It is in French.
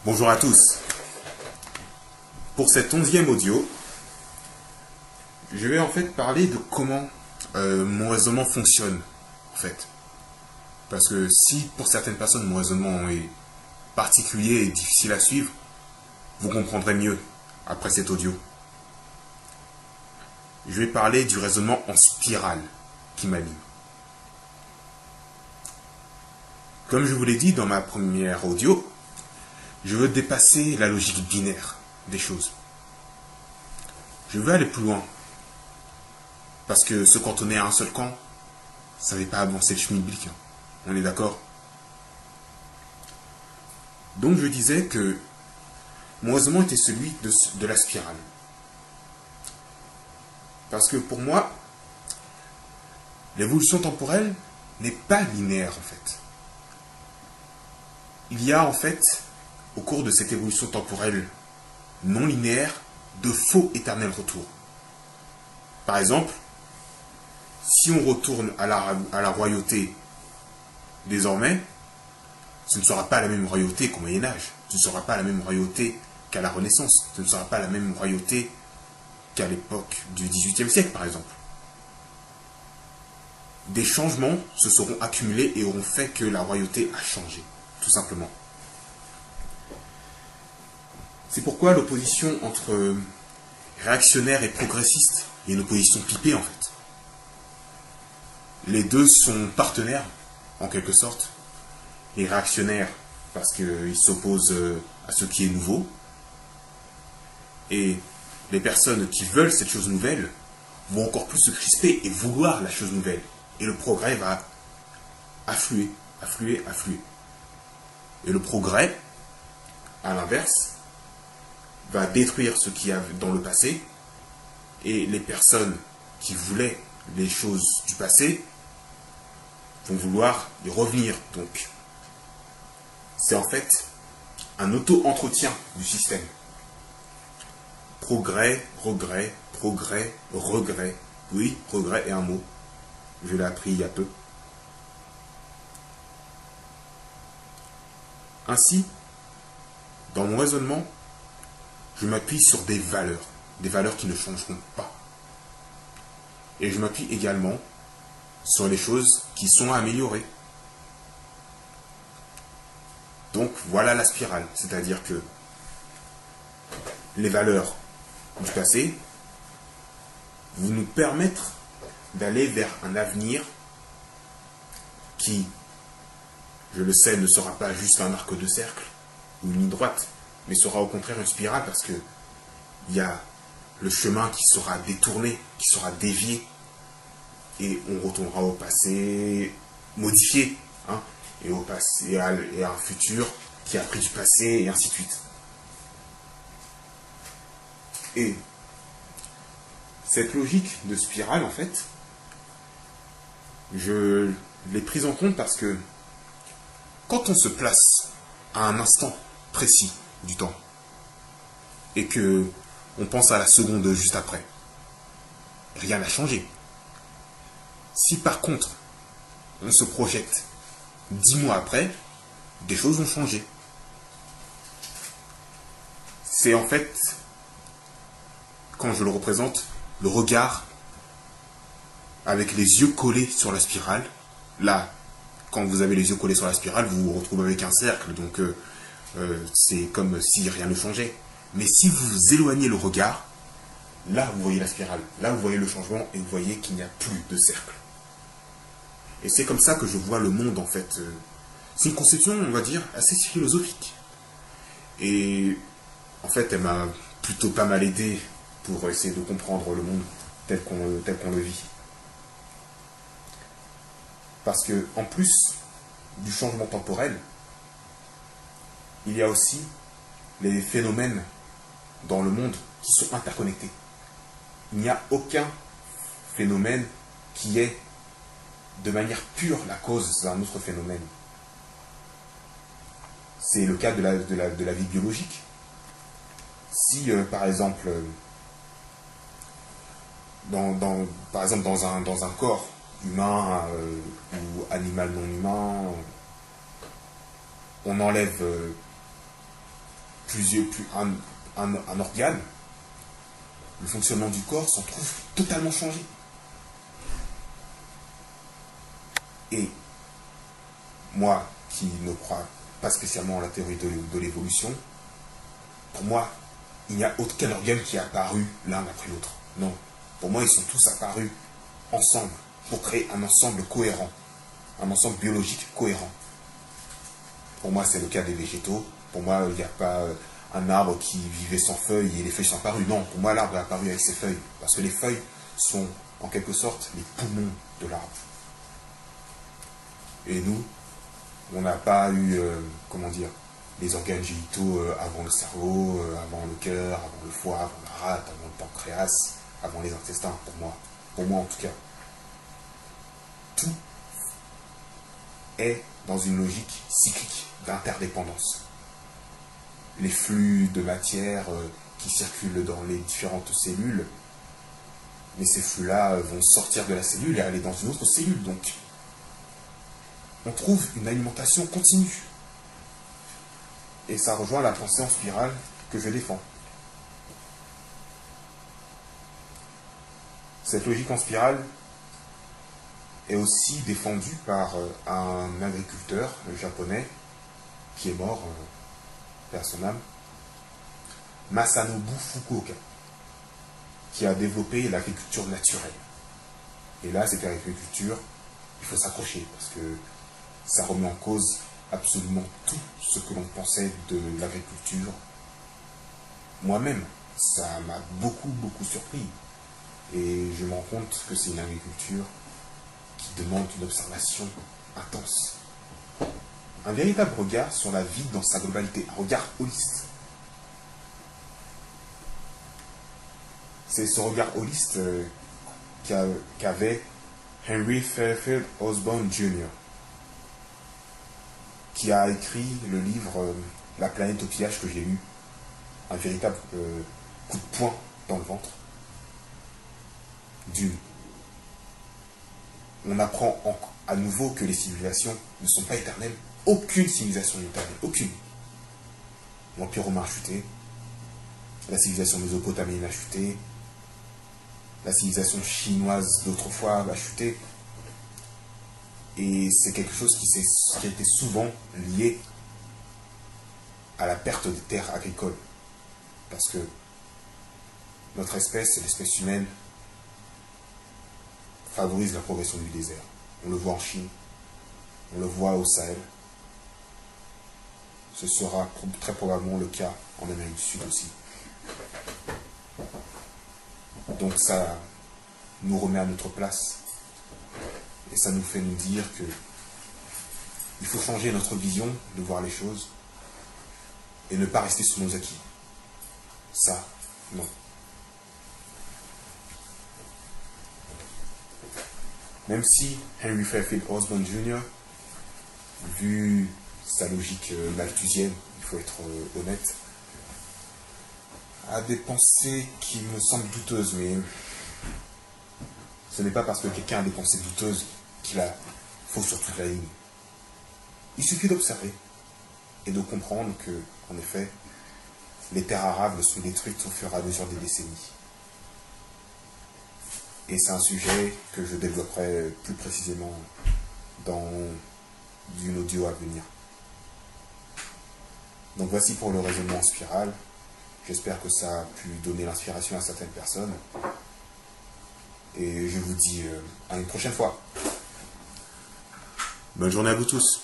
Bonjour à tous. Pour cet 11e audio, je vais en fait parler de comment mon raisonnement fonctionne, en fait. Parce que si pour certaines personnes mon raisonnement est particulier et difficile à suivre, vous comprendrez mieux après cet audio. Je vais parler du raisonnement en spirale qui m'anime. Comme je vous l'ai dit dans ma première audio, je veux dépasser la logique binaire des choses. Je veux aller plus loin. Parce que se cantonner à un seul camp, ça ne va pas avancer le schmilblick. On est d'accord? Donc je disais que mon raisonnement était celui de la spirale. Parce que pour moi, l'évolution temporelle n'est pas linéaire en fait. Il y a en fait, au cours de cette évolution temporelle non linéaire, de faux éternels retours. Par exemple, si on retourne à la royauté désormais, ce ne sera pas la même royauté qu'au Moyen-Âge, ce ne sera pas la même royauté qu'à la Renaissance, ce ne sera pas la même royauté qu'à l'époque du XVIIIe siècle par exemple. Des changements se seront accumulés et auront fait que la royauté a changé, tout simplement. C'est pourquoi l'opposition entre réactionnaire et progressiste est une opposition pipée en fait. Les deux sont partenaires, en quelque sorte. Les réactionnaires, parce qu'ils s'opposent à ce qui est nouveau. Et les personnes qui veulent cette chose nouvelle vont encore plus se crisper et vouloir la chose nouvelle. Et le progrès va affluer. Et le progrès, à l'inverse, va détruire ce qu'il y a dans le passé. Et les personnes qui voulaient les choses du passé vont vouloir y revenir. Donc, c'est en fait un auto-entretien du système. Progrès, regret, progrès, regret. Oui, regret est un mot. Je l'ai appris il y a peu. Ainsi, dans mon raisonnement, je m'appuie sur des valeurs qui ne changeront pas. Et je m'appuie également sur les choses qui sont à améliorer. Donc voilà la spirale, c'est-à-dire que les valeurs du passé vont nous permettre d'aller vers un avenir qui, je le sais, ne sera pas juste un arc de cercle ou une ligne droite, mais sera au contraire une spirale parce que il y a le chemin qui sera détourné, qui sera dévié, et on retournera au passé modifié, hein, et au passé et à un futur qui a pris du passé, et ainsi de suite. Et cette logique de spirale, en fait, je l'ai prise en compte parce que quand on se place à un instant précis du temps et que on pense à la seconde juste après, rien n'a changé. Si par contre on se projette 10 mois après, des choses vont changer. C'est en fait, quand je le représente, le regard avec les yeux collés sur la spirale. Là, quand vous avez les yeux collés sur la spirale, vous vous retrouvez avec un cercle, donc c'est comme si rien ne changeait. Mais si vous éloignez le regard, là vous voyez la spirale, là vous voyez le changement et vous voyez qu'il n'y a plus de cercle. Et c'est comme ça que je vois le monde en fait. C'est une conception, on va dire, assez philosophique. Et en fait, elle m'a plutôt pas mal aidé pour essayer de comprendre le monde tel qu'on le vit. Parce que, en plus du changement temporel, il y a aussi les phénomènes dans le monde qui sont interconnectés. Il n'y a aucun phénomène qui est de manière pure la cause d'un autre phénomène. C'est le cas de la vie biologique. Si, par exemple, dans un corps humain ou animal non humain, on enlève un organe, le fonctionnement du corps s'en trouve totalement changé. Et moi, qui ne crois pas spécialement à la théorie de l'évolution, pour moi, il n'y a aucun organe qui est apparu l'un après l'autre. Non. Pour moi, ils sont tous apparus ensemble pour créer un ensemble cohérent, un ensemble biologique cohérent. Pour moi, c'est le cas des végétaux. Pour moi, il n'y a pas un arbre qui vivait sans feuilles et les feuilles sont apparues. Non, pour moi, l'arbre est apparu avec ses feuilles. Parce que les feuilles sont, en quelque sorte, les poumons de l'arbre. Et nous, on n'a pas eu, les organes génitaux avant le cerveau, avant le cœur, avant le foie, avant la rate, avant le pancréas, avant les intestins, pour moi. Pour moi, en tout cas. Tout est dans une logique cyclique d'interdépendance. Les flux de matière qui circulent dans les différentes cellules, mais ces flux-là vont sortir de la cellule et aller dans une autre cellule. Donc, on trouve une alimentation continue. Et ça rejoint la pensée en spirale que je défends. Cette logique en spirale est aussi défendue par un agriculteur japonais qui est mort, paix à son âme, Masanobu Fukuoka, qui a développé l'agriculture naturelle. Et là, cette agriculture, il faut s'accrocher parce que ça remet en cause absolument tout ce que l'on pensait de l'agriculture. Moi-même, ça m'a beaucoup surpris. Et je me rends compte que c'est une agriculture qui demande une observation intense. Un véritable regard sur la vie dans sa globalité, un regard holiste. C'est ce regard holiste qu'avait Henry Fairfield Osborn Jr., qui a écrit le livre La planète au pillage que j'ai lu, un véritable coup de poing dans le ventre. Dune. On apprend à nouveau que les civilisations ne sont pas éternelles. Aucune civilisation n'est éternelle, aucune. L'Empire romain a chuté, la civilisation mésopotamienne a chuté, la civilisation chinoise d'autrefois a chuté. Et c'est quelque chose qui a été souvent lié à la perte des terres agricoles. Parce que notre espèce, l'espèce humaine, favorise la progression du désert. On le voit en Chine, on le voit au Sahel. Ce sera très probablement le cas en Amérique du Sud aussi. Donc ça nous remet à notre place. Et ça nous fait nous dire que il faut changer notre vision de voir les choses et ne pas rester sous nos acquis. Ça, non. Même si Henry Fairfield Osborn Jr., vu sa logique malthusienne, il faut être honnête, a des pensées qui me semblent douteuses, mais ce n'est pas parce que quelqu'un a des pensées douteuses qu'il a faux sur toute la ligne. Il suffit d'observer et de comprendre que, en effet, les terres arables sont détruites au fur et à mesure des décennies. Et c'est un sujet que je développerai plus précisément dans une audio à venir. Donc voici pour le raisonnement en spirale. J'espère que ça a pu donner l'inspiration à certaines personnes. Et je vous dis à une prochaine fois. Bonne journée à vous tous.